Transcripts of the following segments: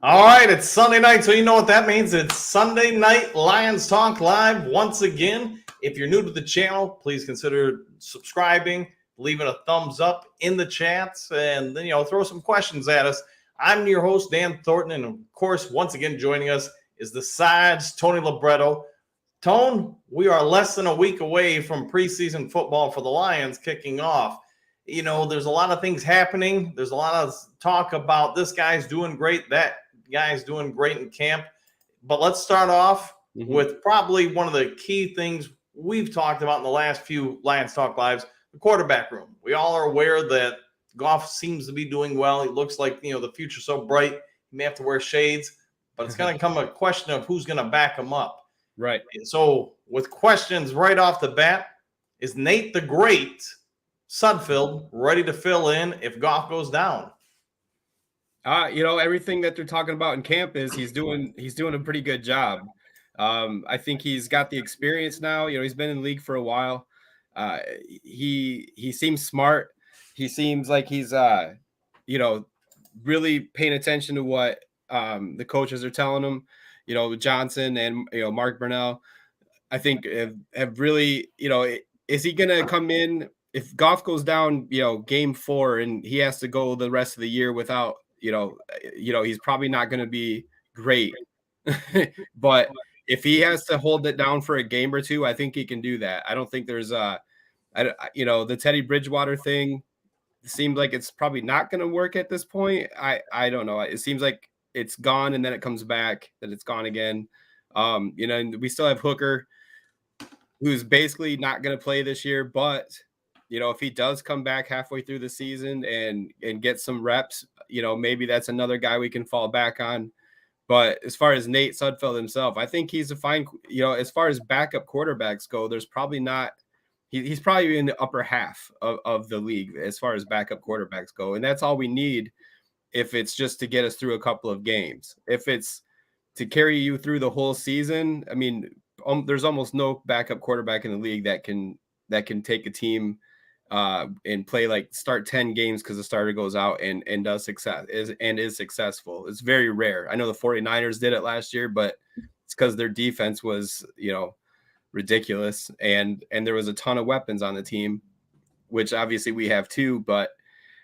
All right, it's Sunday night, so you know what that means. It's Sunday Night Lions Talk Live once again. If you're new to the channel, please consider subscribing, leaving a thumbs up in the chats, and then throw some questions at us. I'm your host, Dan Thornton, and of course, once again joining us is the Sides, Tony Libretto. Tone, we are less than a week away from preseason football for the Lions kicking off. There's a lot of things happening. There's a lot of talk about this guy's doing great, that guy's doing great in camp. But let's start off with probably one of the key things we've talked about in the last few Lions Talk Lives, the quarterback room. We all are aware that Goff seems to be doing well. He looks like, the future's so bright. He may have to wear shades, but it's going to come a question of who's going to back him up. Right. So with questions right off the bat, is Nate the Great Sudfeld ready to fill in if Goff goes down? Everything that they're talking about in camp is he's doing a pretty good job. I think he's got the experience now. He's been in the league for a while. He seems smart. He seems like he's really paying attention to what the coaches are telling him. Johnson and Mark Brunell, I think have really, is he gonna come in if Goff goes down, game 4 and he has to go the rest of the year without, he's probably not going to be great. But if he has to hold it down for a game or two, I think he can do that. I don't think there's the Teddy Bridgewater thing seems like it's probably not going to work at this point. I don't know. It seems like it's gone and then it comes back, then it's gone again. And we still have Hooker, who's basically not going to play this year, but if he does come back halfway through the season and get some reps, maybe that's another guy we can fall back on. But as far as Nate Sudfeld himself, I think he's a fine, as far as backup quarterbacks go, there's probably not, he's probably in the upper half of the league as far as backup quarterbacks go. And that's all we need if it's just to get us through a couple of games. If it's to carry you through the whole season, I mean, there's almost no backup quarterback in the league that can take a team and play start 10 games because the starter goes out and does is successful. It's very rare. I know the 49ers did it last year, but it's because their defense was, ridiculous. And there was a ton of weapons on the team, which obviously we have too. But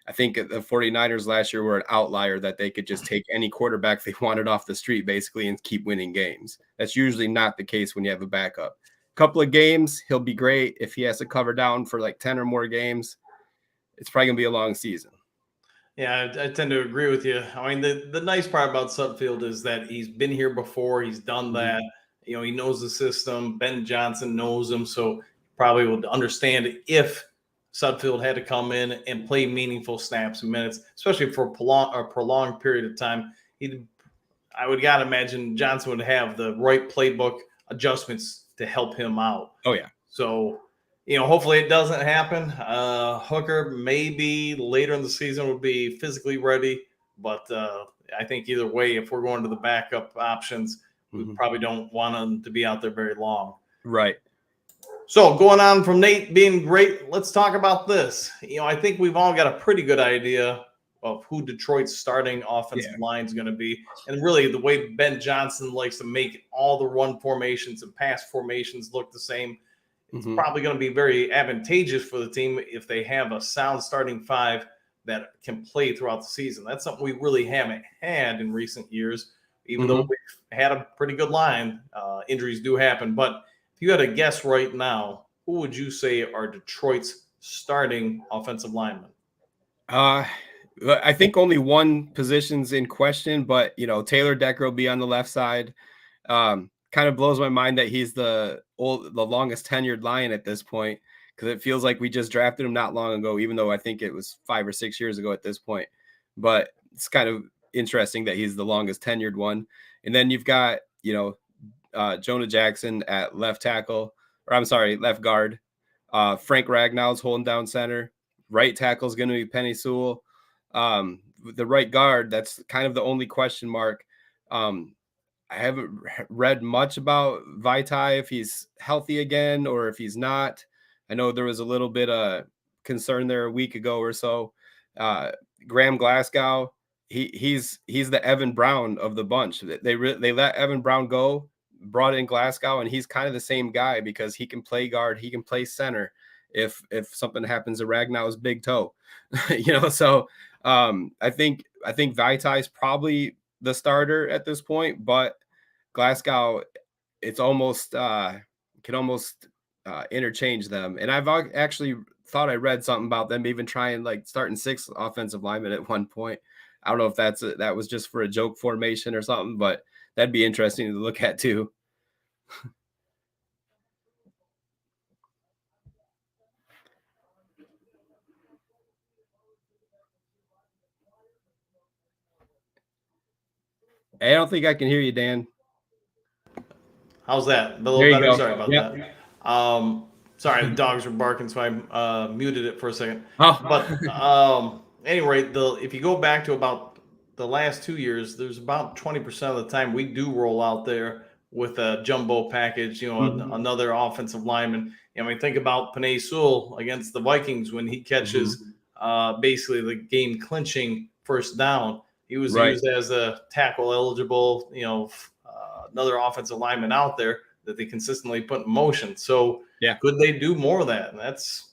I think the 49ers last year were an outlier that they could just take any quarterback they wanted off the street basically and keep winning games. That's usually not the case when you have a backup. Couple of games, he'll be great. If he has to cover down for 10 or more games, it's probably gonna be a long season. Yeah, I tend to agree with you. I mean, the nice part about Sudfeld is that he's been here before. He's done that. He knows the system. Ben Johnson knows him, so probably would understand if Sudfeld had to come in and play meaningful snaps and minutes, especially for a prolonged period of time. I would gotta imagine Johnson would have the right playbook adjustments to help him out. Oh, yeah. So, hopefully it doesn't happen. Hooker maybe later in the season would be physically ready, but I think either way, if we're going to the backup options, we probably don't want him to be out there very long. Right. So going on from Nate being great, let's talk about this. I think we've all got a pretty good idea of who Detroit's starting offensive line is going to be. And really the way Ben Johnson likes to make all the run formations and pass formations look the same, it's probably going to be very advantageous for the team if they have a sound starting 5 that can play throughout the season. That's something we really haven't had in recent years, even though we've had a pretty good line. Injuries do happen. But if you had to guess right now, who would you say are Detroit's starting offensive linemen? I think only one position's in question, but Taylor Decker will be on the left side. Kind of blows my mind that he's the longest tenured Lion at this point, because it feels like we just drafted him not long ago, even though I think it was 5 or 6 years ago at this point. But it's kind of interesting that he's the longest tenured one. And then you've got Jonah Jackson at left tackle, or I'm sorry, left guard. Frank Ragnall's holding down center. Right tackle is going to be Penny Sewell. The right guard, that's kind of the only question mark. I haven't read much about Vaitai, if he's healthy again or if he's not. I know there was a little bit of concern there a week ago or so. Graham Glasgow, he's the Evan Brown of the bunch. They let Evan Brown go, brought in Glasgow, and he's kind of the same guy because he can play guard, he can play center if something happens to Ragnow's big toe. So I think Vaitai is probably the starter at this point, but Glasgow, it's almost can almost interchange them. And I've actually thought I read something about them even trying like starting 6 offensive linemen at one point. I don't know if that was just for a joke formation or something, but that'd be interesting to look at too. I don't think I can hear you, Dan. How's that? A little There you better? go. Sorry about that. Sorry, the dogs were barking, so I muted it for a second. Oh. But anyway, if you go back to about the last 2 years, there's about 20% of the time we do roll out there with a jumbo package, another offensive lineman. I mean, think about Panay Sewell against the Vikings when he catches basically the game clinching first down. He was used as a tackle eligible, another offensive lineman out there that they consistently put in motion. So could they do more of that? And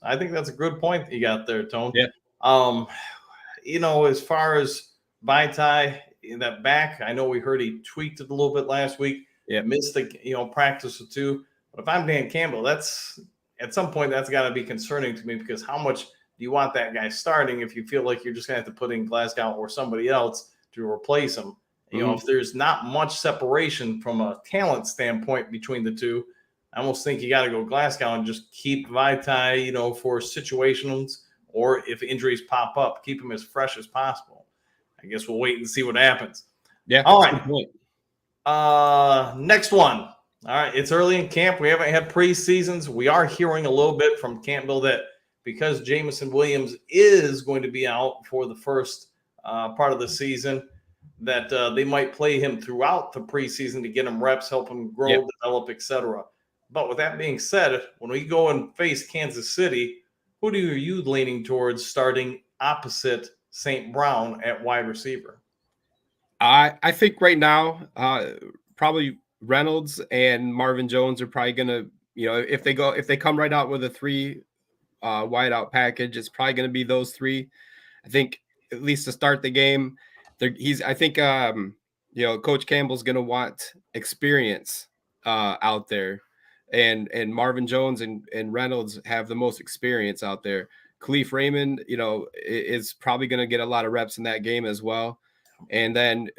I think that's a good point that you got there, Tone. Yeah. As far as Vaitai in that back, I know we heard he tweaked it a little bit last week. Missed the practice or two. But if I'm Dan Campbell, that's at some point that's got to be concerning to me, because how much do you want that guy starting if you feel like you're just going to have to put in Glasgow or somebody else to replace him? If there's not much separation from a talent standpoint between the two, I almost think you got to go Glasgow and just keep Vaitai, for situations, or if injuries pop up, keep him as fresh as possible. I guess we'll wait and see what happens. Yeah. All right. Next one. All right. It's early in camp. We haven't had preseasons. We are hearing a little bit from Campbell that because Jameson Williams is going to be out for the first part of the season, that they might play him throughout the preseason to get him reps, help him grow, develop, etc. But with that being said, when we go and face Kansas City, who are you leaning towards starting opposite St. Brown at wide receiver? I think right now, probably Reynolds and Marvin Jones are probably going to, if they come right out with a 3 wide out package, it's probably going to be those 3. I think at least to start the game. I think Coach Campbell's going to want experience out there, and Marvin Jones and Reynolds have the most experience out there. Khalif Raymond, is probably going to get a lot of reps in that game as well. And then,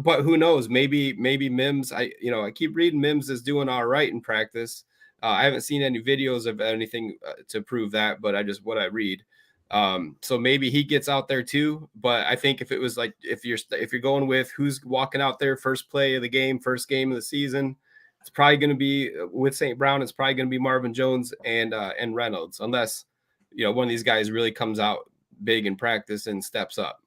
but who knows? Maybe Mims. I keep reading Mims is doing all right in practice. I haven't seen any videos of anything to prove that, but what I read. So maybe he gets out there too. But I think if it was like if you're going with who's walking out there first play of the game, first game of the season, it's probably going to be with St. Brown. It's probably going to be Marvin Jones and Reynolds, unless one of these guys really comes out big in practice and steps up.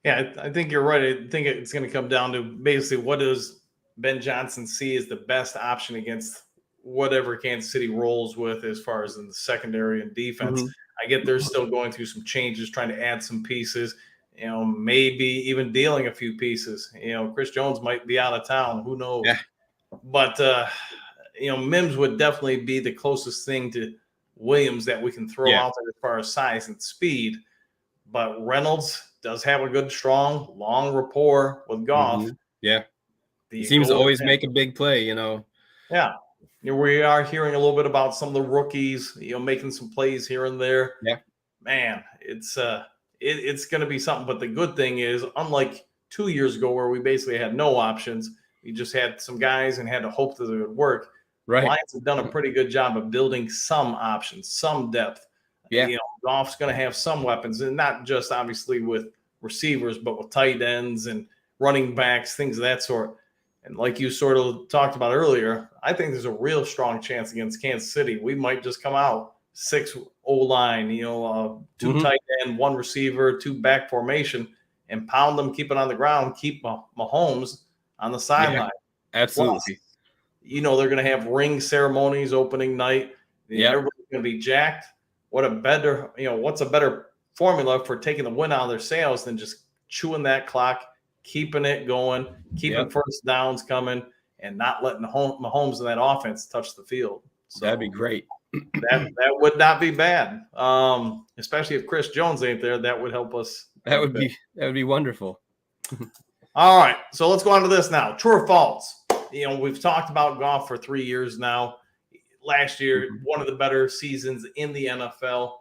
Yeah, I think you're right. I think it's going to come down to basically what does Ben Johnson see as the best option against whatever Kansas City rolls with as far as in the secondary and defense. I get they're still going through some changes, trying to add some pieces, maybe even dealing a few pieces. Chris Jones might be out of town. Who knows? Yeah. But, Mims would definitely be the closest thing to Williams that we can throw out there as far as size and speed. But Reynolds does have a good, strong, long rapport with Goff. Yeah. He seems to always make a big play, Yeah. We are hearing a little bit about some of the rookies, making some plays here and there. Yeah. Man, it's going to be something. But the good thing is, unlike 2 years ago where we basically had no options, we just had some guys and had to hope that it would work. Right. Lions have done a pretty good job of building some options, some depth. Yeah. Goff's going to have some weapons, and not just obviously with receivers, but with tight ends and running backs, things of that sort. And like you sort of talked about earlier, I think there's a real strong chance against Kansas City. We might just come out 6 O-line, 2 tight end, 1 receiver, 2 back formation, and pound them, keep it on the ground, keep Mahomes on the sideline. Yeah, absolutely. Plus, they're going to have ring ceremonies opening night. Everybody's going to be jacked. What's a better formula for taking the win out of their sails than just chewing that clock, keeping it going, keeping first downs coming, and not letting Mahomes and that offense touch the field. So that'd be great. that would not be bad. Especially if Chris Jones ain't there, that would help us. That would be wonderful. All right, so let's go on to this now. True or false? We've talked about Goff for 3 years now. Last year, one of the better seasons in the NFL.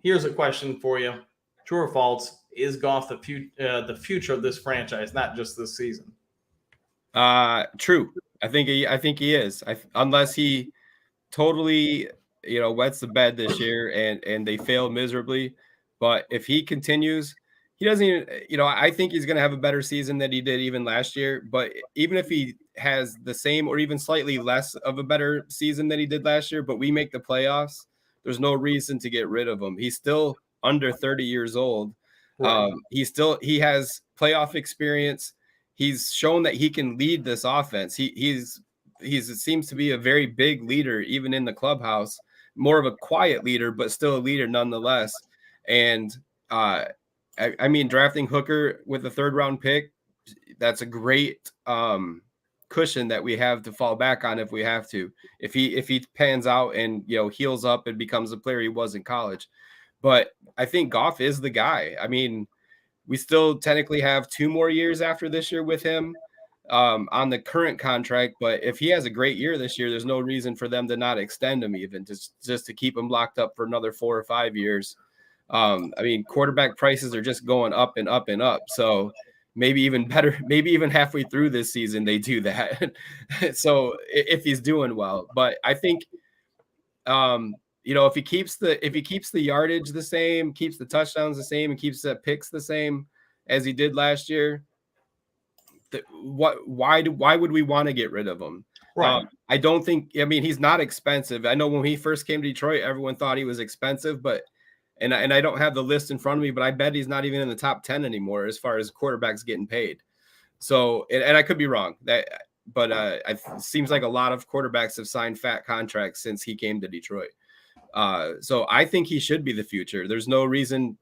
Here's a question for you. True or false? Is Goff the future of this franchise, not just this season? True. I think he is. Unless he totally, wets the bed this year and they fail miserably. But if he continues, he doesn't even, I think he's going to have a better season than he did even last year. But even if he has the same or even slightly less of a better season than he did last year, but we make the playoffs, there's no reason to get rid of him. He's still under 30 years old. Right. He has playoff experience. He's shown that he can lead this offense. He seems to be a very big leader, even in the clubhouse, more of a quiet leader, but still a leader nonetheless. And I mean, drafting Hooker with a 3rd round pick, that's a great cushion that we have to fall back on if we have to. If he pans out and heals up and becomes the player he was in college. But I think Goff is the guy. I mean, we still technically have 2 more years after this year with him on the current contract. But if he has a great year this year, there's no reason for them to not extend him, even just to keep him locked up for another 4 or 5 years. I mean, quarterback prices are just going up and up and up. So maybe even better, maybe even halfway through this season, they do that. So if he's doing well, but I think, if he keeps the yardage the same, keeps the touchdowns the same, and keeps the picks the same as he did last year, why would we want to get rid of him? Right. I don't think. I mean, he's not expensive. I know when he first came to Detroit, everyone thought he was expensive, but and I don't have the list in front of me, but I bet he's not even in the top 10 anymore as far as quarterbacks getting paid. So, and I could be wrong. But it seems like a lot of quarterbacks have signed fat contracts since he came to Detroit. So I think he should be the future. There's no reason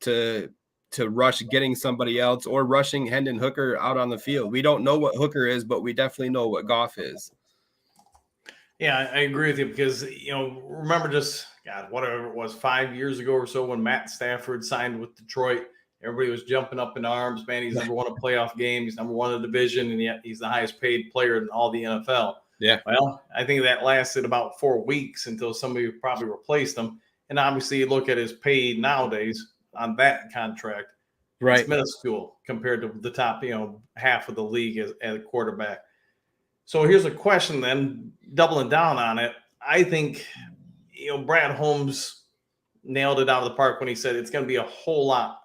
to rush getting somebody else or rushing Hendon Hooker out on the field. We don't know what Hooker is, but we definitely know what Goff is. Yeah, I agree with you because, remember just, whatever it was, 5 years ago or so when Matt Stafford signed with Detroit, everybody was jumping up in arms. Man, he's never won a playoff game. He's number 1 in the division, and yet he's the highest paid player in all the NFL. Yeah. Well, I think that lasted about 4 weeks until somebody probably replaced him. And obviously, you look at his pay nowadays on that contract. Right. It's minuscule compared to the top, half of the league as a quarterback. So here's a question then, doubling down on it. I think, Brad Holmes nailed it out of the park when he said it's going to be a whole lot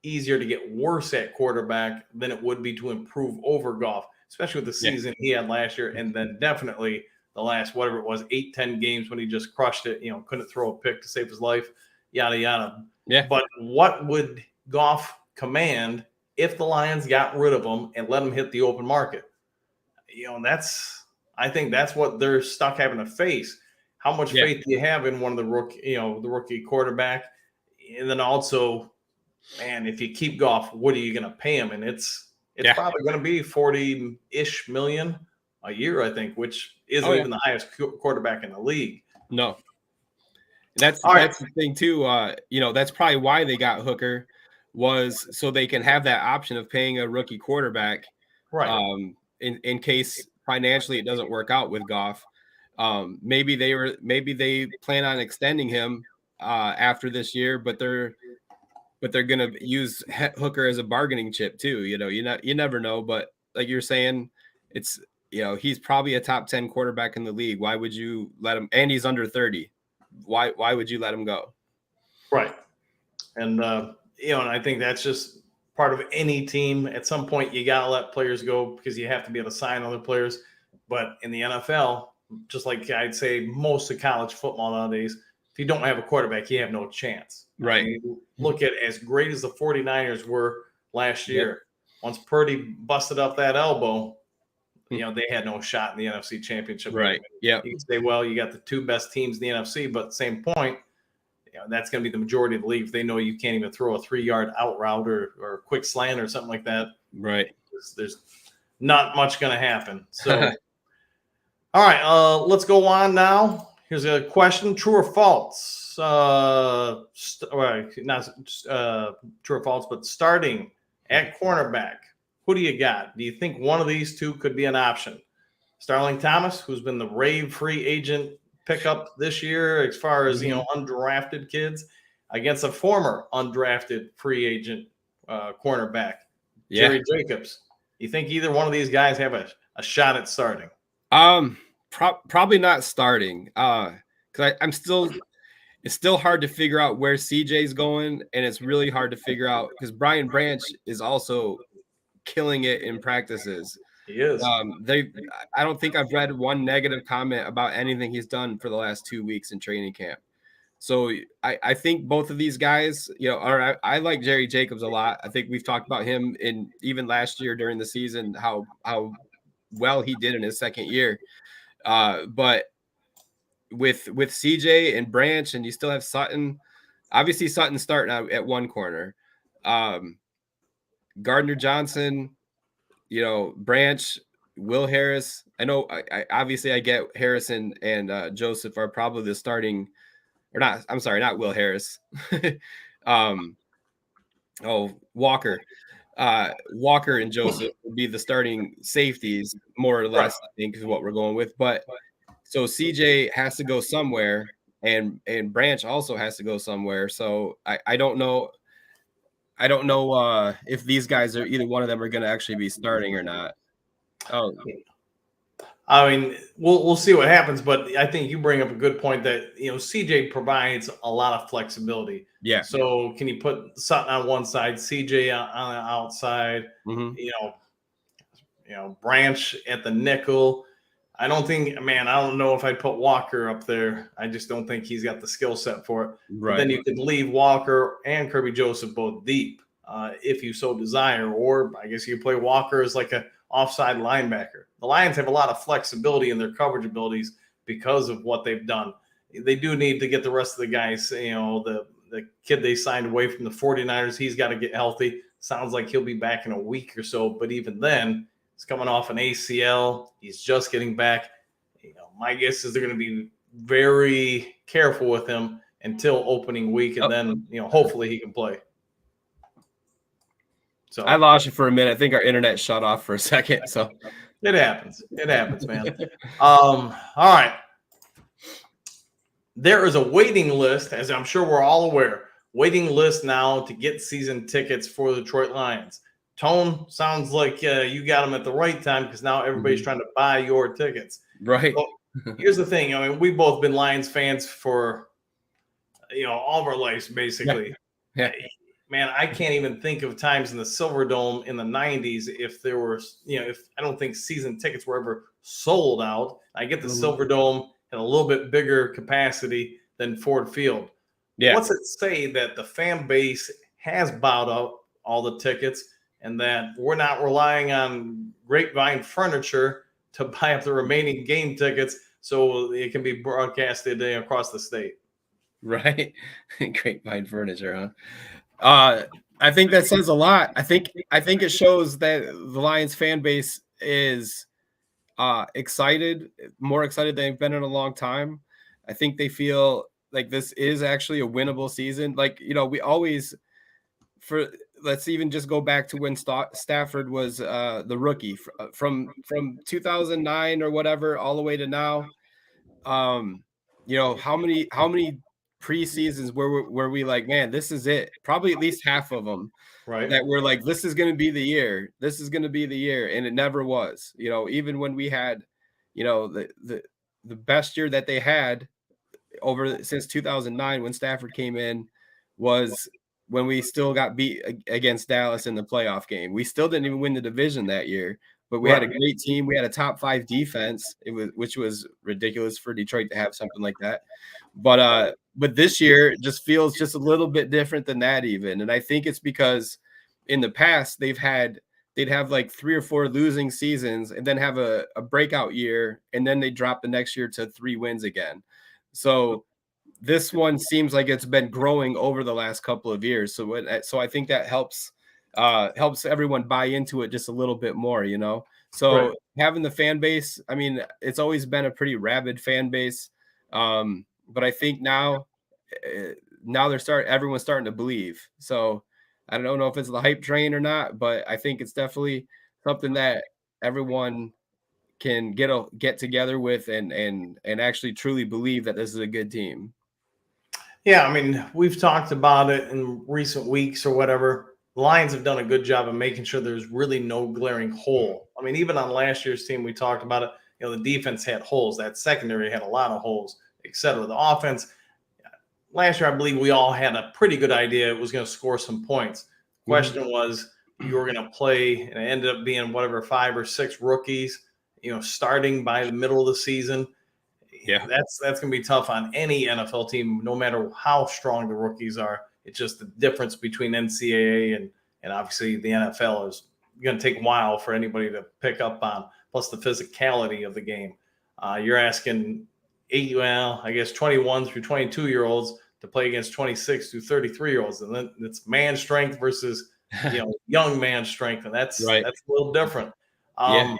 easier to get worse at quarterback than it would be to improve over Goff, especially with the season he had last year. And then definitely the last, 8-10 games when he just crushed it, couldn't throw a pick to save his life, yada, yada. Yeah. But what would Goff command if the Lions got rid of him and let him hit the open market? I think that's what they're stuck having to face. How much faith do you have in one of the rookie quarterback? And then also, man, if you keep Goff, what are you going to pay him? And it's probably going to be $40-ish million a year, I think, which isn't even the highest quarterback in the league. No. That's the thing too. That's probably why they got Hooker, was so they can have that option of paying a rookie quarterback. Right. In case financially it doesn't work out with Goff. Maybe they plan on extending him after this year, but they're going to use Hooker as a bargaining chip too. You never know, but like you're saying, it's, he's probably a top 10 quarterback in the league. Why would you let him? And he's under 30. Why would you let him go? Right. And, and I think that's just part of any team. At some point, you got to let players go because you have to be able to sign other players. But in the NFL, just like I'd say most of college football nowadays, if you don't have a quarterback, you have no chance. Right. I mean, look at as great as the 49ers were last year. Once Purdy busted up that elbow, they had no shot in the NFC Championship. Right. Yeah. You can say, well, you got the 2 best teams in the NFC, but at the same point, that's going to be the majority of the league. If they know you can't even throw a 3-yard out route or a quick slant or something like that, right? There's not much going to happen. So, all right, let's go on now. Here's a question: true or false? Not true or false, but starting at cornerback, who do you got? Do you think one of these two could be an option? Starling Thomas, who's been the rave free agent pickup this year as far as undrafted kids, against a former undrafted free agent cornerback, Jerry Jacobs. You think either one of these guys have a shot at starting? Probably not starting. Because it's still hard to figure out where CJ's going, and it's really hard to figure out because Brian Branch is also killing it in practices. He is. I don't think I've read one negative comment about anything he's done for the last 2 weeks in training camp. So I think both of these guys, I like Jerry Jacobs a lot. I think we've talked about him in even last year during the season, how well he did in his second year. But with CJ and Branch, and you still have Sutton, obviously Sutton starting out at one corner. Gardner Johnson, Branch, Will Harris. I know I get Harrison and Joseph are probably the starting, or not. I'm sorry, not Will Harris. Walker. Walker and Joseph would be the starting safeties, more or less, I think is what we're going with. But so CJ has to go somewhere, and Branch also has to go somewhere. So I don't know. I don't know if these guys are either one of them are going to actually be starting or not. Oh, I mean, we'll see what happens, but I think you bring up a good point that CJ provides a lot of flexibility. Yeah. So can you put Sutton on one side, CJ on the outside? Mm-hmm. Branch at the nickel. I don't know if I'd put Walker up there. I just don't think he's got the skill set for it. Right. But then you could leave Walker and Kirby Joseph both deep if you so desire. Or I guess you play Walker as like a offside linebacker. The Lions have a lot of flexibility in their coverage abilities because of what they've done. They do need to get the rest of the guys, the kid they signed away from the 49ers, he's got to get healthy. Sounds like he'll be back in a week or so. But even then, he's coming off an ACL. He's just getting back. My guess is they're going to be very careful with him until opening week, and then hopefully he can play. So I lost you for a minute. I think our internet shut off for a second. So it happens. It happens, man. All right. There is a waiting list, as I'm sure we're all aware. Waiting list now to get season tickets for the Detroit Lions. Tone, sounds like you got them at the right time because now everybody's trying to buy your tickets. Right. So here's the thing. I mean, we've both been Lions fans for, all of our lives, basically. Yeah. Man, I can't even think of times in the Silverdome in the 90s if there were, if I don't think season tickets were ever sold out. I get the Silverdome at a little bit bigger capacity than Ford Field. Yeah. What's it say that the fan base has bought out all the tickets and that we're not relying on Grapevine Furniture to buy up the remaining game tickets so it can be broadcasted across the state? Right. Grapevine Furniture, huh? I think that says a lot. I think it shows that the Lions fan base is excited, more excited than they've been in a long time. I think they feel like this is actually a winnable season. Like, we always, let's even just go back to when Stafford was the rookie from 2009 or whatever all the way to now. How many preseasons where we like, man, this is it. Probably at least half of them, right? That we're like, this is going to be the year. This is going to be the year, and it never was. Even when we had, the best year that they had since 2009 when Stafford came in was when we still got beat against Dallas in the playoff game. We still didn't even win the division that year, but we had a great team. We had a top 5 defense, which was ridiculous for Detroit to have something like that. But this year it just feels just a little bit different than that even. And I think it's because in the past they'd have like 3 or 4 losing seasons and then have a breakout year, and then they drop the next year to 3 wins again. So this one seems like it's been growing over the last couple of years. So I think that helps everyone buy into it just a little bit more, you know. So Right. having the fan base, I mean, it's always been a pretty rabid fan base, but I think now everyone's starting to believe. So I don't know if it's the hype train or not, but I think it's definitely something that everyone can get together with and actually truly believe that this is a good team. Yeah, I mean, we've talked about it in recent weeks or whatever. The Lions have done a good job of making sure there's really no glaring hole. I mean, even on last year's team, we talked about it. You know, the defense had holes. That secondary had a lot of holes, et cetera. The offense, last year, I believe we all had a pretty good idea it was going to score some points. Question was, you were going to play, and it ended up being whatever, 5 or 6 rookies, you know, starting by the middle of the season. Yeah. That's going to be tough on any NFL team, no matter how strong the rookies are. It's just the difference between NCAA and obviously the NFL is going to take a while for anybody to pick up on. Plus the physicality of the game. You're asking 21 through 22-year-olds to play against 26 through 33-year-olds, and then it's man strength versus young man strength, and that's Right. a little different. Yeah.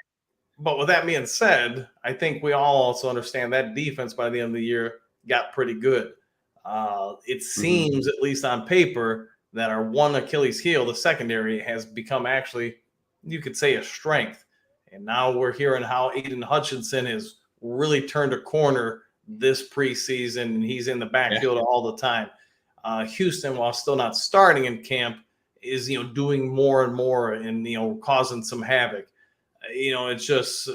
But with that being said, I think we all also understand that defense by the end of the year got pretty good. It seems, at least on paper, that our one Achilles heel, the secondary, has become actually, you could say, a strength. And now we're hearing how Aiden Hutchinson has really turned a corner this preseason, and he's in the backfield all the time. Houston, while still not starting in camp, is doing more and more and causing some havoc. It's just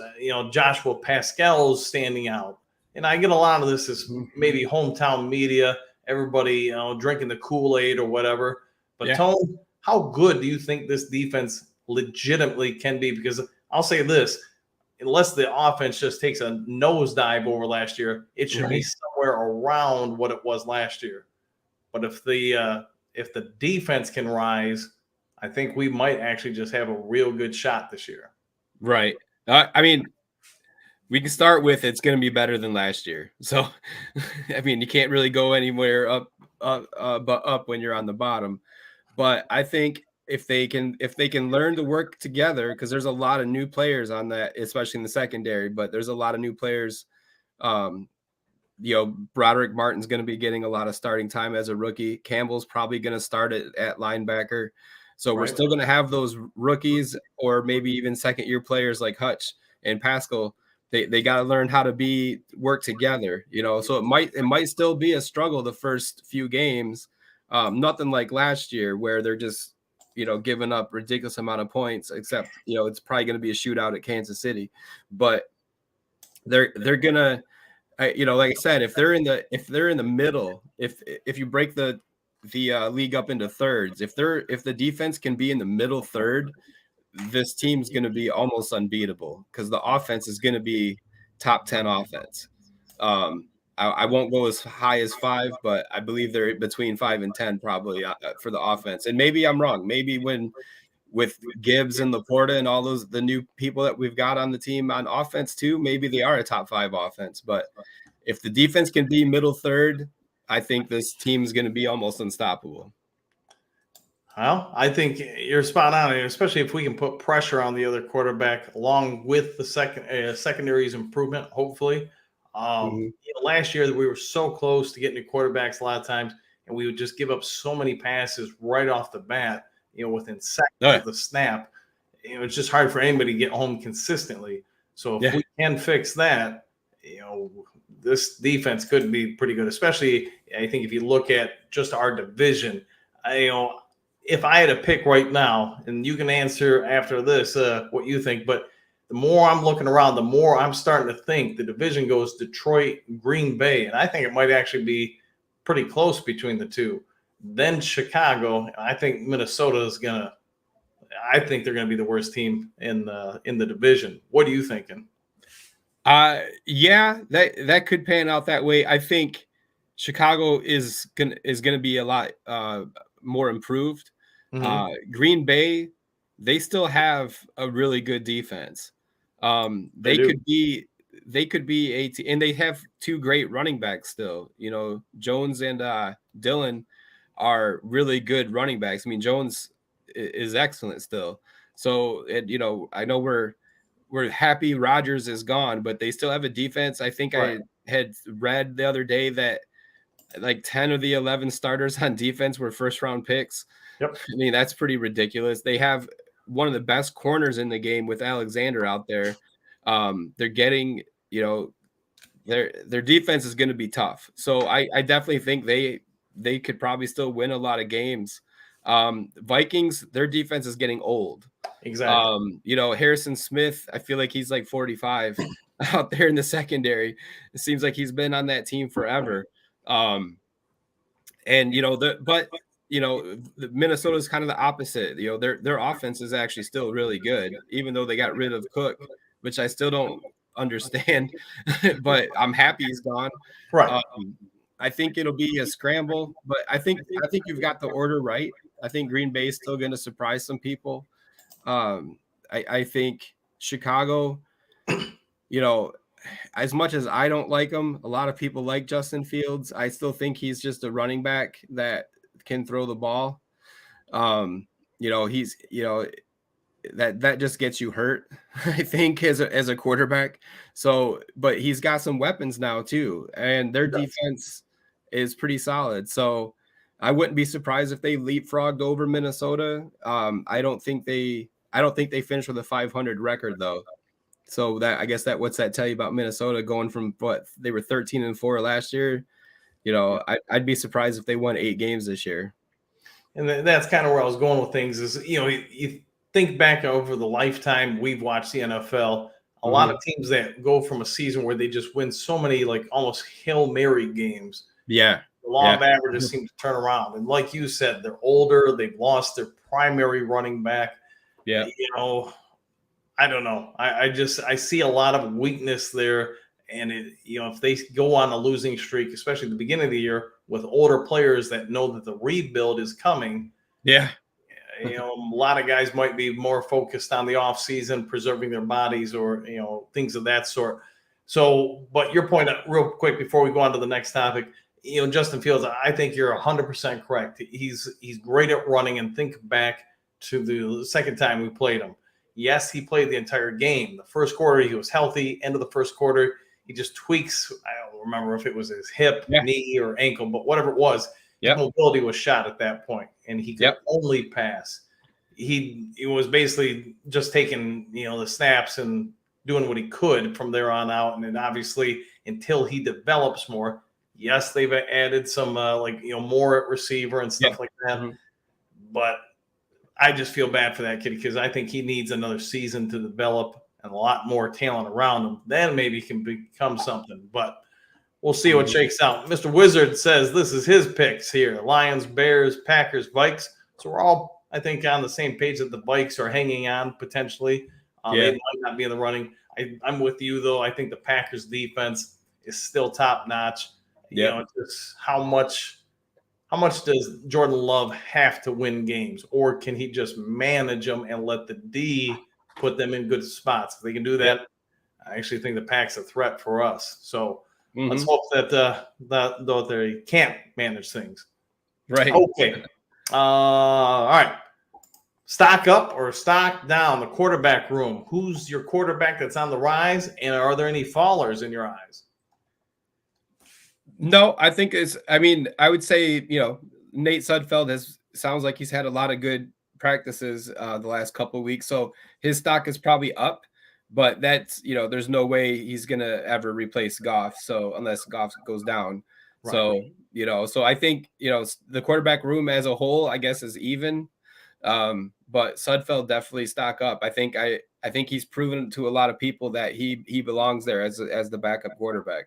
Joshua Pascal's standing out, and I get a lot of this is maybe hometown media, everybody drinking the Kool-Aid or whatever. But Tone, how good do you think this defense legitimately can be? Because I'll say this: unless the offense just takes a nosedive over last year, it should be somewhere around what it was last year. But if the defense can rise, I think we might actually just have a real good shot this year. Right. I mean, we can start with it's going to be better than last year. So, I mean, you can't really go anywhere but up when you're on the bottom. But I think if they can learn to work together, because there's a lot of new players on that, especially in the secondary. But there's a lot of new players. Broderick Martin's going to be getting a lot of starting time as a rookie. Campbell's probably going to start at linebacker. So we're still going to have those rookies or maybe even second-year players like Hutch and Pascal. They got to learn how to work together, So it might still be a struggle the first few games. Nothing like last year where they're just giving up ridiculous amount of points. Except it's probably going to be a shootout at Kansas City, but they're gonna. Like I said, if they're in the middle, if you break the league up into thirds, if the defense can be in the middle third, this team's going to be almost unbeatable because the offense is going to be top 10 offense. I won't go as high as 5, but I believe they're between 5 and 10 probably for the offense. And maybe I'm wrong. Maybe with Gibbs and Laporta and all the new people that we've got on the team on offense too, maybe they are a top 5 offense. But if the defense can be middle third, I think this team is going to be almost unstoppable. Well, I think you're spot on, especially if we can put pressure on the other quarterback along with the secondary's improvement, hopefully. Last year we were so close to getting to quarterbacks a lot of times, and we would just give up so many passes right off the bat, within seconds of the snap. It's just hard for anybody to get home consistently. So if we can fix that, this defense could be pretty good, especially I think if you look at just our division. If I had to pick right now, and you can answer after this what you think, but the more I'm looking around, the more I'm starting to think the division goes Detroit, Green Bay, and I think it might actually be pretty close between the two. Then Chicago, I think Minnesota is gonna. I think they're gonna be the worst team in the division. What are you thinking? Yeah, that could pan out that way. I think Chicago is gonna be a lot more improved. Green Bay, they still have a really good defense. They could be they could be and they have two great running backs still. Jones and Dillon are really good running backs. I mean, Jones is excellent still. So, I know we're happy Rodgers is gone, but they still have a defense. I think Right. I had read the other day that like 10 of the 11 starters on defense were first round picks. Yep. I mean, that's pretty ridiculous. They have one of the best corners in the game with Alexander out there. They're getting, their defense is going to be tough. So I definitely think they could probably still win a lot of games. Vikings, their defense is getting old. Exactly. Harrison Smith, I feel like he's like 45 out there in the secondary. It seems like he's been on that team forever. Minnesota is kind of the opposite. Their offense is actually still really good, even though they got rid of Cook, which I still don't understand, but I'm happy he's gone. Right. I think it'll be a scramble, but I think you've got the order right. I think Green Bay is still going to surprise some people. I think Chicago, as much as I don't like him, a lot of people like Justin Fields. I still think he's just a running back that can throw the ball. He's that just gets you hurt, I think, as a quarterback. So, but he's got some weapons now too, and their defense is pretty solid. So I wouldn't be surprised if they leapfrogged over Minnesota. I don't think they finished with a 500 record though. So I guess what's that tell you about Minnesota going from what they were 13-4 last year? I'd be surprised if they won 8 games this year. And that's kind of where I was going with things is, you think back over the lifetime we've watched the NFL, a lot of teams that go from a season where they just win so many like almost Hail Mary games. Yeah. The law of averages seem to turn around. And like you said, they're older. They've lost their primary running back. Yeah. I don't know. I see a lot of weakness there. And if they go on a losing streak, especially at the beginning of the year with older players that know that the rebuild is coming. Yeah. A lot of guys might be more focused on the offseason, preserving their bodies or, things of that sort. So, but your point real quick before we go on to the next topic, Justin Fields, I think you're 100% correct. He's great at running, and think back to the second time we played him. Yes, he played the entire game. The first quarter, he was healthy. End of the first quarter, he just tweaks. I don't remember if it was his hip, knee, or ankle, but whatever it was, his mobility was shot at that point, and he could only pass. He was basically just taking, the snaps and doing what he could from there on out. And then obviously until he develops more, yes, they've added some more at receiver and stuff like that. Mm-hmm. But I just feel bad for that kid because I think he needs another season to develop and a lot more talent around him. Then maybe he can become something. But we'll see what shakes out. Mr. Wizard says this is his picks here. Lions, Bears, Packers, Vikes. So we're all, I think, on the same page that the Vikes are hanging on potentially. They might not be in the running. I'm with you, though. I think the Packers defense is still top notch. Just how much does Jordan Love have to win games, or can he just manage them and let the D put them in good spots? If they can do that, I actually think the Pack's a threat for us. So let's hope that they can't manage things. Right. Okay. All right. Stock up or stock down, the quarterback room. Who's your quarterback that's on the rise, and are there any fallers in your eyes? No, I think I would say, Nate Sudfeld sounds like he's had a lot of good practices the last couple of weeks. So his stock is probably up, but that's, there's no way he's going to ever replace Goff. So unless Goff goes down. Right. So, so I think, the quarterback room as a whole, I guess, is even. But Sudfeld definitely stock up. I think he's proven to a lot of people that he belongs there as the backup quarterback.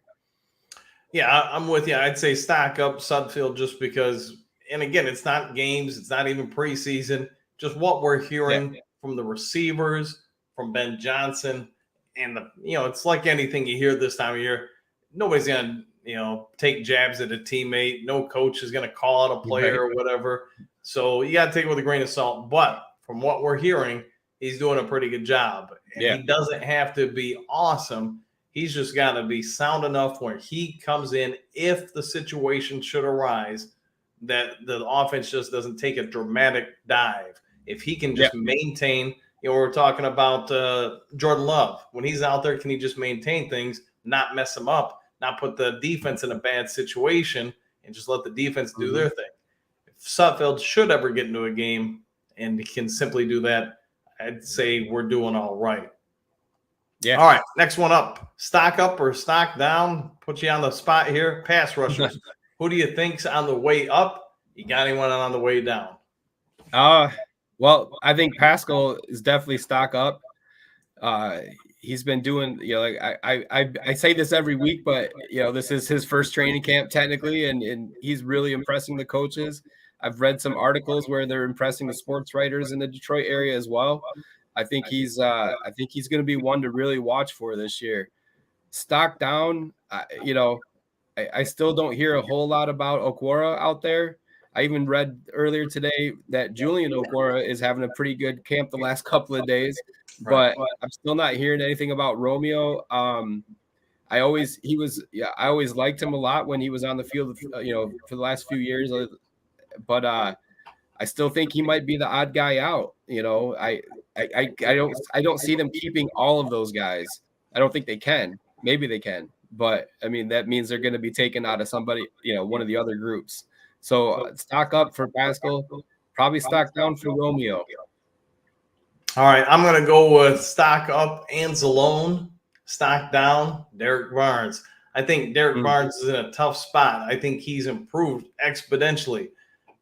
Yeah, I'm with you. I'd say stock up Sudfeld just because, and again, it's not games, it's not even preseason, just what we're hearing from the receivers, from Ben Johnson, and it's like anything you hear this time of year. Nobody's gonna, take jabs at a teammate. No coach is gonna call out a player or whatever. So you got to take it with a grain of salt. But from what we're hearing, he's doing a pretty good job. And he doesn't have to be awesome. He's just got to be sound enough where he comes in if the situation should arise that the offense just doesn't take a dramatic dive. If he can just maintain, we're talking about Jordan Love. When he's out there, can he just maintain things, not mess them up, not put the defense in a bad situation, and just let the defense do their thing? If Sutfeld should ever get into a game and he can simply do that, I'd say we're doing all right. Yeah. All right, next one up. Stock up or stock down? Put you on the spot here. Pass rushers. Who do you think's on the way up? You got anyone on the way down? Well, I think Pascal is definitely stock up. He's been doing, like I say this every week, but this is his first training camp technically, and he's really impressing the coaches. I've read some articles where they're impressing the sports writers in the Detroit area as well. I think he's going to be one to really watch for this year. Stock down, I still don't hear a whole lot about Okwara out there. I even read earlier today that Julian Okwara is having a pretty good camp the last couple of days, but I'm still not hearing anything about Romeo. I always liked him a lot when he was on the field, for the last few years, but I still think he might be the odd guy out. I don't see them keeping all of those guys. I don't think they can. Maybe they can, but I mean that means they're going to be taken out of somebody, one of the other groups. So stock up for Pascal, probably stock down for Romeo. All right, I'm going to go with stock up Anzalone, stock down Derek Barnes. I think Derek Barnes is in a tough spot. I think he's improved exponentially,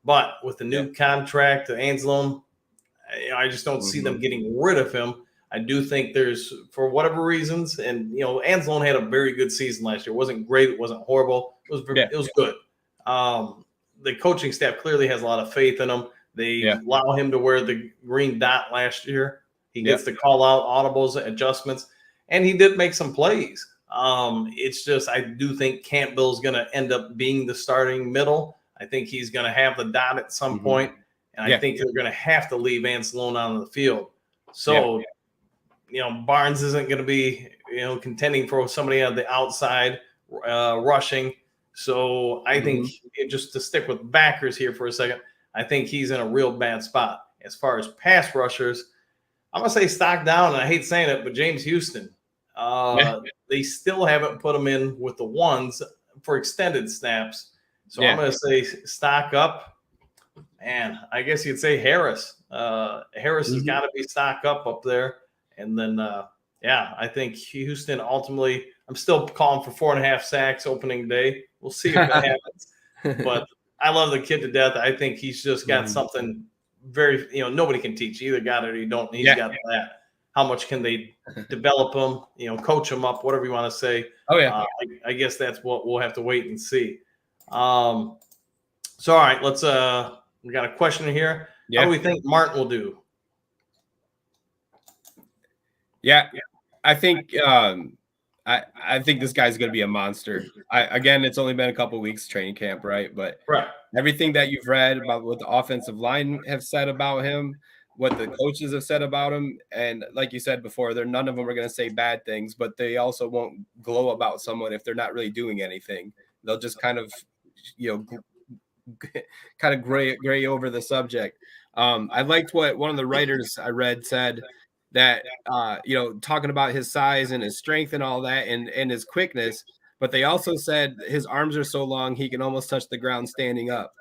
but with the new contract to Anzalone, I just don't see them getting rid of him. I do think there's, for whatever reasons, and Anzalone had a very good season last year. It wasn't great, it wasn't horrible. It was good. The coaching staff clearly has a lot of faith in him. They allow him to wear the green dot last year. He gets to call out audibles, adjustments, and he did make some plays. It's just I do think Campbell's going to end up being the starting middle. I think he's going to have the dot at some point, and I think they're going to have to leave Anzalone on the field. So, Barnes isn't going to be, contending for somebody on the outside rushing. So I think, just to stick with backers here for a second, I think he's in a real bad spot. As far as pass rushers, I'm going to say stock down, and I hate saying it, but James Houston, they still haven't put him in with the ones for extended snaps. So I'm going to say stock up, and I guess you'd say Harris. Harris has got to be stock up there. And then, I think Houston ultimately, I'm still calling for 4.5 sacks opening day. We'll see if it happens. But I love the kid to death. I think he's just got something very, nobody can teach. You either got it or you don't. He's got that. How much can they develop him, coach him up, whatever you want to say. Oh, yeah. I guess that's what we'll have to wait and see. All right, let's we got a question here. How do we think Martin will do? Yeah, I think I think this guy's going to be a monster. Again, it's only been a couple of weeks training camp, right? But everything that you've read about what the offensive line have said about him, what the coaches have said about him, and like you said before, none of them are going to say bad things, but they also won't glow about someone if they're not really doing anything. They'll just kind of, gray over the subject. I liked what one of the writers I read said, that talking about his size and his strength and all that and his quickness, but they also said his arms are so long he can almost touch the ground standing up.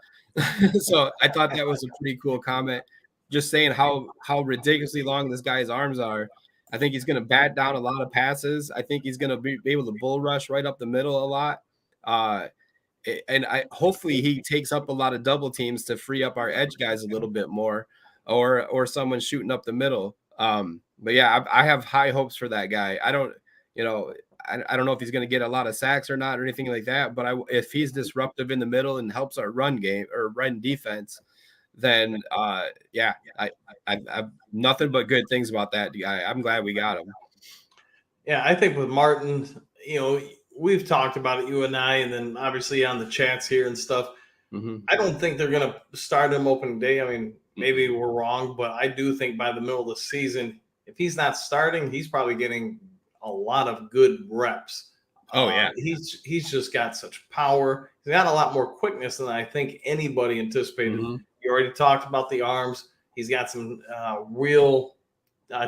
So I thought that was a pretty cool comment, just saying how ridiculously long this guy's arms are. I think he's going to bat down a lot of passes. I think he's going to be able to bull rush right up the middle a lot. And hopefully he takes up a lot of double teams to free up our edge guys a little bit more, or someone shooting up the middle. But yeah, I have high hopes for that guy. I don't know if he's going to get a lot of sacks or not or anything like that, but if he's disruptive in the middle and helps our run game or run defense, then I nothing but good things about that guy. I'm glad we got him. Yeah, I think with Martin, we've talked about it, you and I, and then obviously on the chats here and stuff. I don't think they're going to start him opening day. I mean, maybe we're wrong, but I do think by the middle of the season, if he's not starting, he's probably getting a lot of good reps. Oh, yeah. He's just got such power. He's got a lot more quickness than I think anybody anticipated. Mm-hmm. You already talked about the arms. He's got some real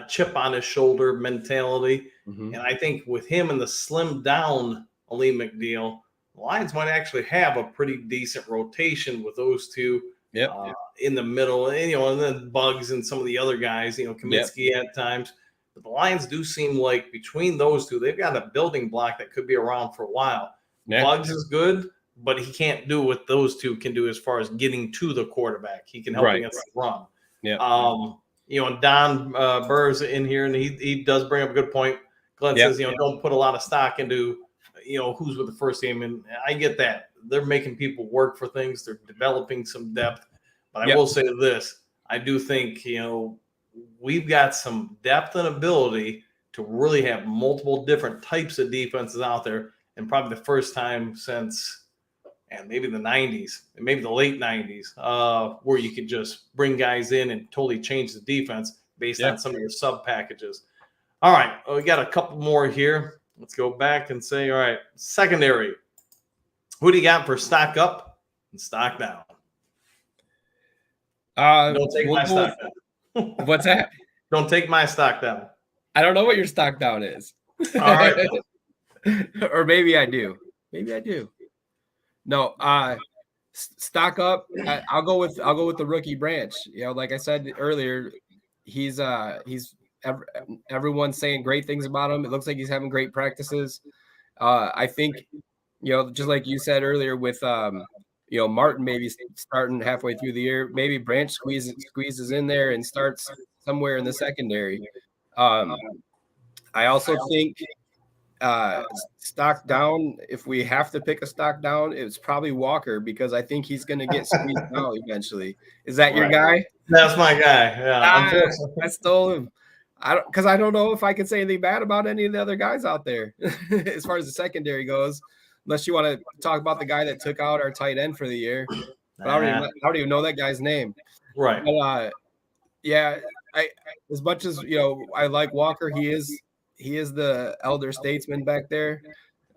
chip on his shoulder mentality. Mm-hmm. And I think with him and the slim down Ali McNeil, the Lions might actually have a pretty decent rotation with those two in the middle. And, and then Bugs and some of the other guys, Kaminsky at times. But the Lions do seem like between those two, they've got a building block that could be around for a while. Yeah. Bugs is good, but he can't do what those two can do as far as getting to the quarterback. He can help against the run. Yeah. Don Burr's in here, and he does bring up a good point. Glenn says, don't put a lot of stock into, who's with the first team. And I get that. They're making people work for things. They're developing some depth. But I will say this. I do think, we've got some depth and ability to really have multiple different types of defenses out there. And probably the first time since maybe the 90s, and maybe the late 90s, where you could just bring guys in and totally change the defense based on some of your sub packages. All right, we got a couple more here. Let's go back and say, all right, secondary. Who do you got for stock up and stock down? Don't take my stock down. What's that? Don't take my stock down. I don't know what your stock down is. All right. Or maybe I do. Maybe I do. No, stock up. I'll go with the rookie Branch. Like I said earlier, he's everyone's saying great things about him. It looks like he's having great practices. I think, just like you said earlier with Martin maybe starting halfway through the year, maybe Branch squeezes in there and starts somewhere in the secondary. I also think stock down, if we have to pick a stock down, it's probably Walker, because I think he's going to get squeezed out eventually. Is that your guy? That's my guy. Yeah, I stole him. Because I don't know if I can say anything bad about any of the other guys out there as far as the secondary goes, unless you want to talk about the guy that took out our tight end for the year. But I don't even know that guy's name. Right. But, I as much as I like Walker, he is the elder statesman back there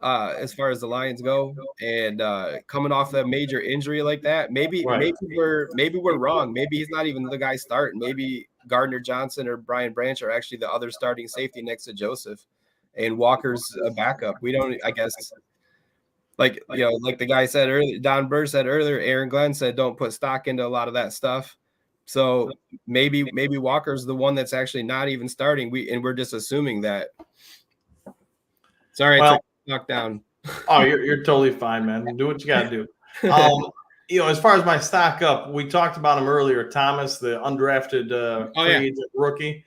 as far as the Lions go. And coming off a major injury like that, maybe we're wrong. Maybe he's not even the guy starting. Maybe Gardner Johnson or Brian Branch are actually the other starting safety next to Joseph, and Walker's a backup. We don't, I guess, like the guy said earlier, Don Burr said earlier, Aaron Glenn said, don't put stock into a lot of that stuff. So maybe Walker's the one that's actually not even starting. We're just assuming that. Sorry, I took knocked down. Oh, you're totally fine, man. Do what you got to do. As far as my stock up, we talked about him earlier. Thomas, the undrafted free agent rookie.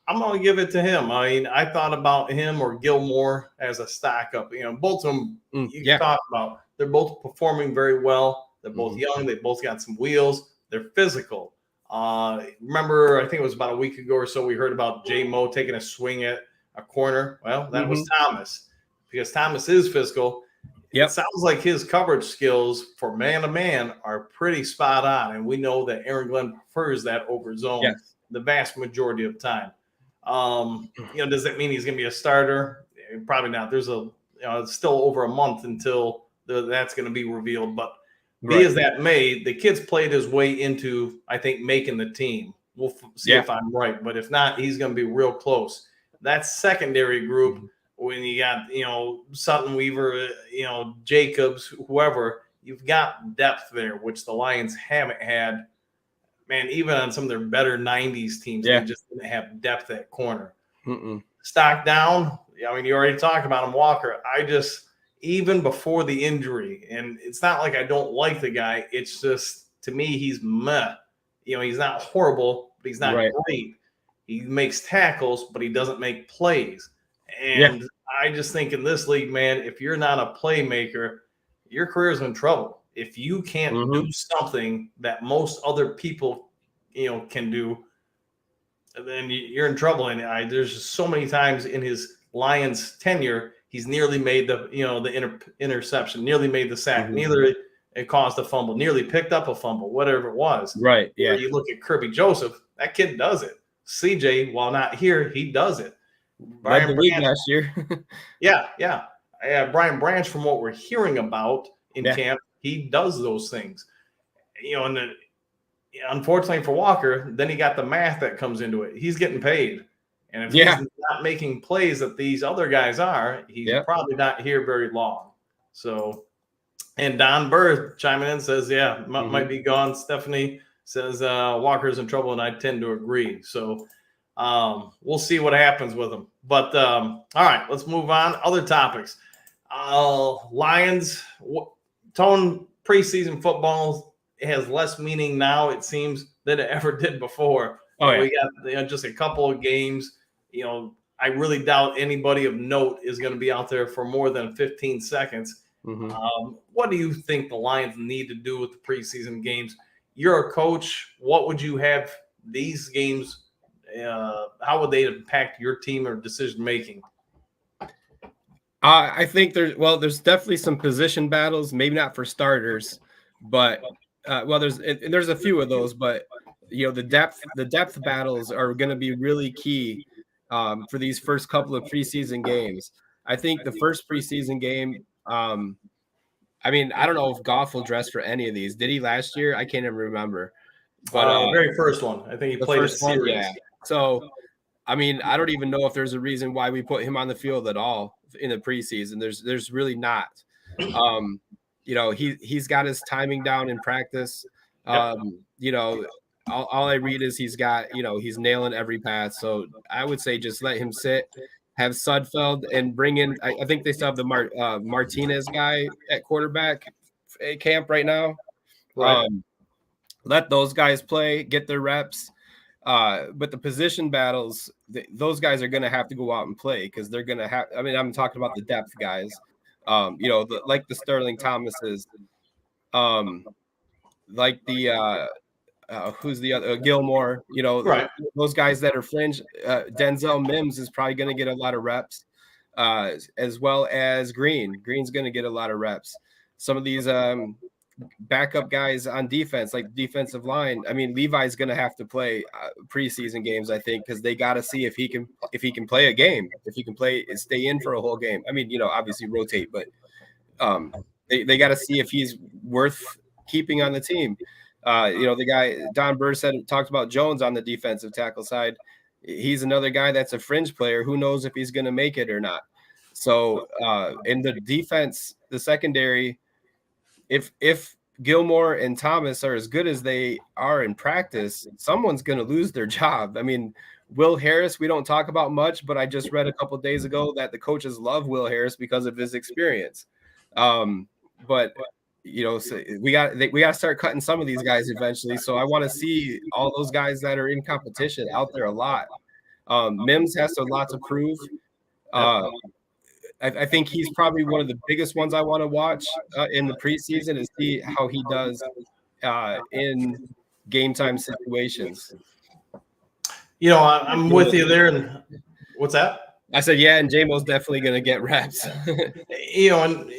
I'm going to give it to him. I mean, I thought about him or Gilmore as a stock up. Both of them you talk about. They're both performing very well. They're both young. They both got some wheels. They're physical. Remember, I think it was about a week ago or so, we heard about J Mo taking a swing at a corner. Well, that was Thomas, because Thomas is physical. It sounds like his coverage skills for man-to-man are pretty spot on, and we know that Aaron Glenn prefers that over zone the vast majority of time. Does that mean he's going to be a starter? Probably not. There's it's still over a month until that's going to be revealed, but be as that may, the kid's played his way into, I think, making the team. We'll see if I'm right, but if not, he's going to be real close. That secondary group, when you got, Sutton Weaver, Jacobs, whoever, you've got depth there, which the Lions haven't had. Man, even on some of their better 90s teams, they just didn't have depth at corner. Stock down, you already talked about him, Walker. Even before the injury, and it's not like I don't like the guy. It's just, to me, he's meh. He's not horrible, but he's not great. He makes tackles, but he doesn't make plays. And I just think in this league, man, if you're not a playmaker, your career's in trouble. If you can't do something that most other people, can do, then you're in trouble. And there's just so many times in his Lions tenure, he's nearly made the interception, nearly made the sack, nearly it caused a fumble, nearly picked up a fumble, whatever it was. Right. Yeah. Where you look at Kirby Joseph, that kid does it. CJ, while not here, he does it. Led the Brian league Branch, last year. yeah. Brian Branch, from what we're hearing about in Yeah. camp, he does those things. And unfortunately for Walker, then he got the math that comes into it. He's getting paid. And if Yeah. he's not making plays that these other guys are, he's probably not here very long. So, and Don Burr chiming in says, yeah, might be gone. Stephanie says Walker's in trouble, and I tend to agree. So we'll see what happens with him. But all right, let's move on. Other topics. Lions, Tone, preseason football has less meaning now, it seems, than it ever did before. We got just a couple of games. I really doubt anybody of note is going to be out there for more than 15 seconds. What do you think the Lions need to do with the preseason games? You're a coach. What would you have these games? How would they impact your team or decision making? I think there's definitely some position battles, maybe not for starters, but there's a few of those, but the depth battles are going to be really key for these first couple of preseason games. I think the first preseason game, I don't know if Goff will dress for any of these. Did he last year? I can't even remember. But the very first one, I think he played a series. Yeah. So, I don't even know if there's a reason why we put him on the field at all in the preseason. There's really not. He's got his timing down in practice. All I read is he's nailing every pass. So I would say just let him sit, have Sudfeld, and bring in. I think they still have the Martinez guy at quarterback camp right now. Right. Let those guys play, get their reps. But the position battles, those guys are going to have to go out and play because they're going to have. I'm talking about the depth guys. Like the Sterling Thomases, like the who's the other Gilmore. Right. Those guys that are fringe. Denzel Mims is probably going to get a lot of reps, as well as Green. Green's going to get a lot of reps. Some of these backup guys on defense, like defensive line. Levi's going to have to play preseason games, I think, because they got to see if he can play a game, if he can stay in for a whole game. Obviously rotate, but they got to see if he's worth keeping on the team. The guy Don Burr talked about Jones on the defensive tackle side. He's another guy that's a fringe player. Who knows if he's going to make it or not? So in the defense, the secondary, if Gilmore and Thomas are as good as they are in practice, someone's going to lose their job. Will Harris, we don't talk about much, but I just read a couple of days ago that the coaches love Will Harris because of his experience. But so we got to start cutting some of these guys eventually. So I want to see all those guys that are in competition out there a lot. Mims has a lot to prove. I think he's probably one of the biggest ones I want to watch in the preseason to see how he does in game time situations. I'm with you there. And what's that? I said, yeah, and J-Mo's definitely going to get reps. And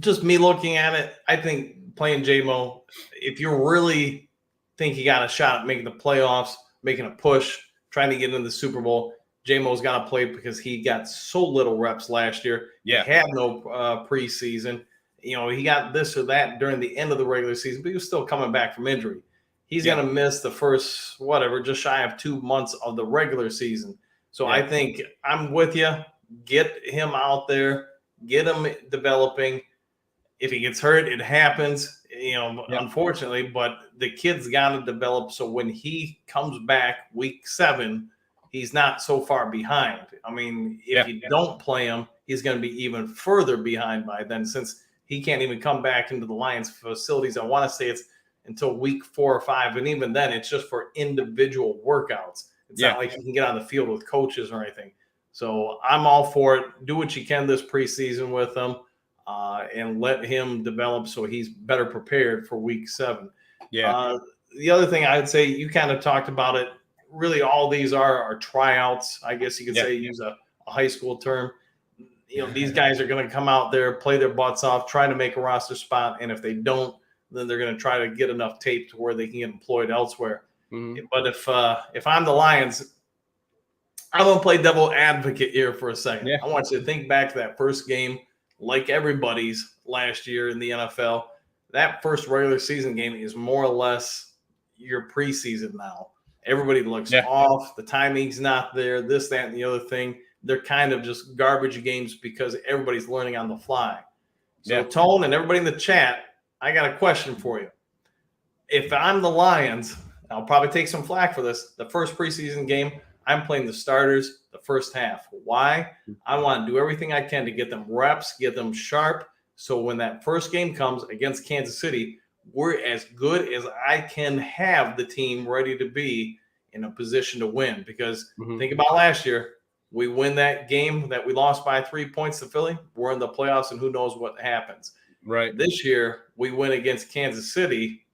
just me looking at it, I think playing J-Mo, if you really think you got a shot at making the playoffs, making a push, trying to get into the Super Bowl, J-Mo's got to play because he got so little reps last year. Yeah. He had no preseason. He got this or that during the end of the regular season, but he was still coming back from injury. He's going to miss the first, just shy of 2 months of the regular season. So I think I'm with you. Get him out there. Get him developing. If he gets hurt, it happens, unfortunately. But the kid's got to develop so when he comes back week 7, he's not so far behind. If you don't play him, he's going to be even further behind by then, since he can't even come back into the Lions facilities. I want to say it's until week 4 or 5. And even then, it's just for individual workouts. It's not like you can get on the field with coaches or anything. So I'm all for it. Do what you can this preseason with him and let him develop so he's better prepared for week 7. The other thing I would say, you kind of talked about it, really all these are tryouts. I guess you could say, use a high school term. These guys are going to come out there, play their butts off, try to make a roster spot. And if they don't, then they're going to try to get enough tape to where they can get employed elsewhere. But if I'm the Lions, I'm going to play devil advocate here for a second. Yeah. I want you to think back to that first game, like everybody's last year in the NFL. That first regular season game is more or less your preseason now. Everybody looks off. The timing's not there. This, that, and the other thing. They're kind of just garbage games because everybody's learning on the fly. So, Tone and everybody in the chat, I got a question for you. If I'm the Lions, I'll probably take some flack for this. The first preseason game, I'm playing the starters the first half. Why? I want to do everything I can to get them reps, get them sharp. So when that first game comes against Kansas City, we're as good as I can have the team ready to be in a position to win. Because think about last year, we win that game that we lost by 3 points to Philly. We're in the playoffs, and who knows what happens. Right. This year, we win against Kansas City.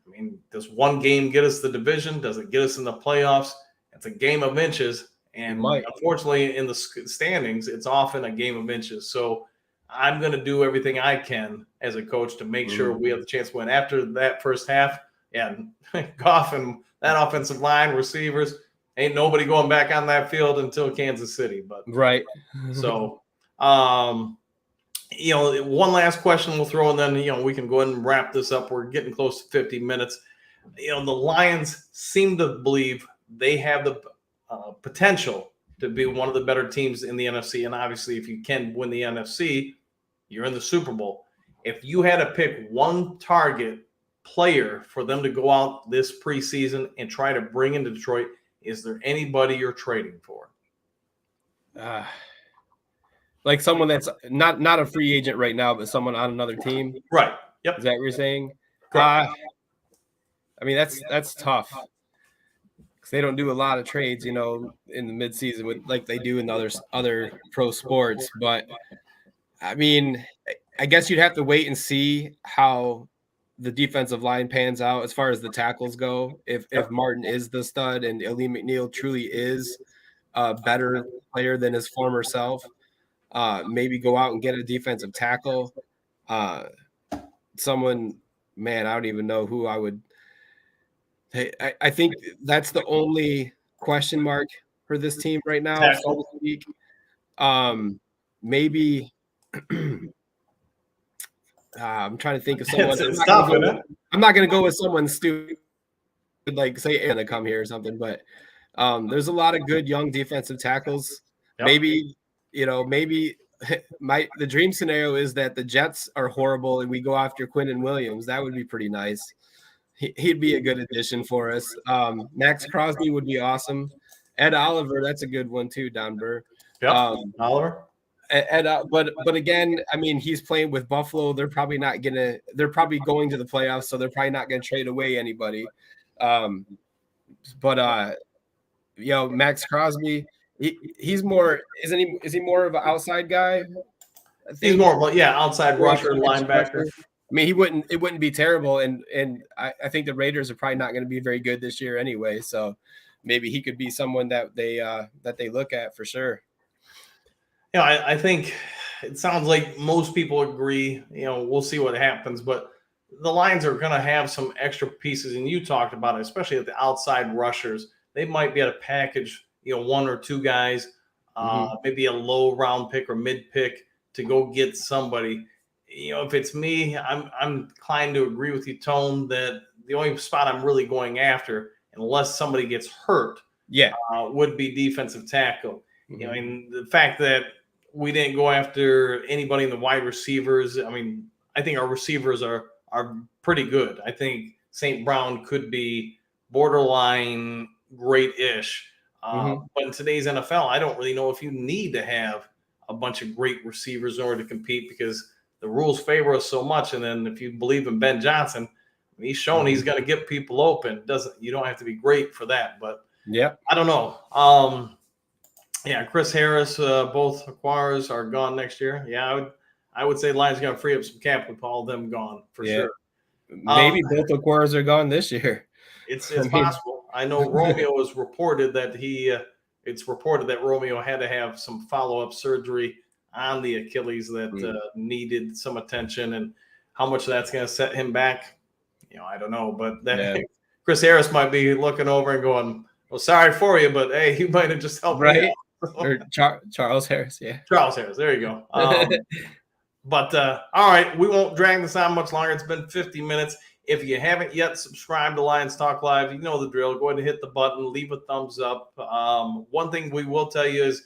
I mean, does one game get us the division? Does it get us in the playoffs? It's a game of inches. And unfortunately, in the standings, it's often a game of inches. So I'm going to do everything I can as a coach to make sure we have the chance to win. After that first half, Goff and that offensive line, receivers, ain't nobody going back on that field until Kansas City. But so, one last question we'll throw, and then, we can go ahead and wrap this up. We're getting close to 50 minutes. The Lions seem to believe they have the potential to be one of the better teams in the NFC. And obviously, if you can win the NFC, you're in the Super Bowl. If you had to pick one target player for them to go out this preseason and try to bring into Detroit, is there anybody you're trading for? Like someone that's not a free agent right now, but someone on another team. Right. Yep. Is that what you're saying? Correct. I mean, that's tough. They don't do a lot of trades, in the midseason with like they do in other pro sports. But I mean, I guess you'd have to wait and see how the defensive line pans out as far as the tackles go. If Martin is the stud and Lee McNeil truly is a better player than his former self, maybe go out and get a defensive tackle. Someone, man, I don't even know who I would. Hey, I think that's the only question mark for this team right now, so to speak. Maybe I'm trying to think of someone. I'm not going to go with someone stupid, like say Anna come here or something. But there's a lot of good young defensive tackles. Yep. Maybe the dream scenario is that the Jets are horrible and we go after Quinnen Williams. That would be pretty nice. He'd be a good addition for us. Max Crosby would be awesome. Ed Oliver, that's a good one too, Don Burr. Yeah, Oliver. But again, I mean, he's playing with Buffalo. They're probably going to the playoffs, so they're probably not going to trade away anybody. Max Crosby, he's more, isn't he? Is he more of an outside guy? He's more of outside rusher, linebacker. I mean, it wouldn't be terrible, and I think the Raiders are probably not going to be very good this year anyway. So maybe he could be someone that they look at for sure. I think it sounds like most people agree. We'll see what happens, but the Lions are going to have some extra pieces, and you talked about it, especially at the outside rushers. They might be able to package, one or two guys, maybe a low round pick or mid pick to go get somebody. If it's me, I'm inclined to agree with you, Tone, that the only spot I'm really going after, unless somebody gets hurt, would be defensive tackle. And the fact that we didn't go after anybody in the wide receivers, I mean, I think our receivers are pretty good. I think St. Brown could be borderline great-ish. But in today's NFL, I don't really know if you need to have a bunch of great receivers in order to compete, because the rules favor us so much. And then if you believe in Ben Johnson, he's shown he's going to get people open. You don't have to be great for that, but I don't know. Chris Harris, both acquirers are gone next year. I would say Lions going to free up some cap with all of them gone for sure. Maybe both acquirers are gone this year. It's possible. I know Romeo was reported that it's reported that Romeo had to have some follow-up surgery on the Achilles that needed some attention, and how much that's going to set him back, I don't know. But Chris Harris might be looking over and going, Well, sorry for you, but hey, you might have just helped me out. Or Charles Harris, yeah. Charles Harris, there you go. But all right, we won't drag this on much longer. It's been 50 minutes. If you haven't yet subscribed to Lions Talk Live, you know the drill. Go ahead and hit the button, leave a thumbs up. One thing we will tell you is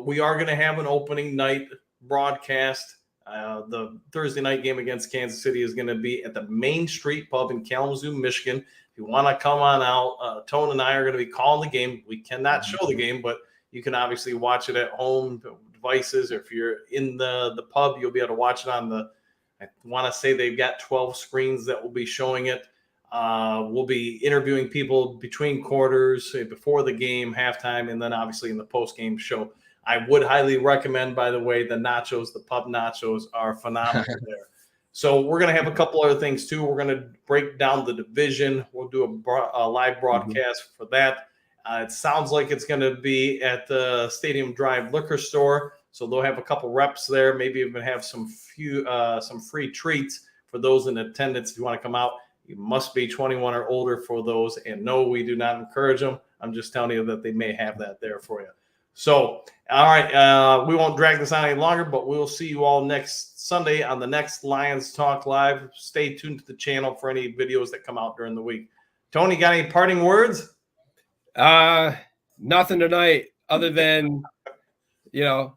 we are going to have an opening night broadcast. The Thursday night game against Kansas City is going to be at the Main Street Pub in Kalamazoo, Michigan. If you want to come on out, Tone and I are going to be calling the game. We cannot show the game, but you can obviously watch it at home devices. Or if you're in the pub, you'll be able to watch it on the – I want to say they've got 12 screens that will be showing it. We'll be interviewing people between quarters, before the game, halftime, and then obviously in the post-game show. I would highly recommend, by the way, the nachos, the pub nachos are phenomenal there. So we're going to have a couple other things too. We're going to break down the division. We'll do a live broadcast for that. It sounds like it's going to be at the Stadium Drive liquor store. So they'll have a couple reps there, maybe even have some free treats for those in attendance. If you want to come out, you must be 21 or older for those. And no, we do not encourage them. I'm just telling you that they may have that there for you. So, all right, we won't drag this on any longer, but we'll see you all next Sunday on the next Lions Talk Live. Stay tuned to the channel for any videos that come out during the week. Tony, got any parting words? Nothing tonight other than, go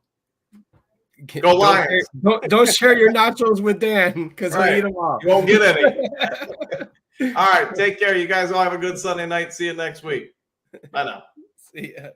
Lions. Don't share your nachos with Dan because he'll eat them all. You won't get any. All right, take care. You guys all have a good Sunday night. See you next week. Bye now. See ya.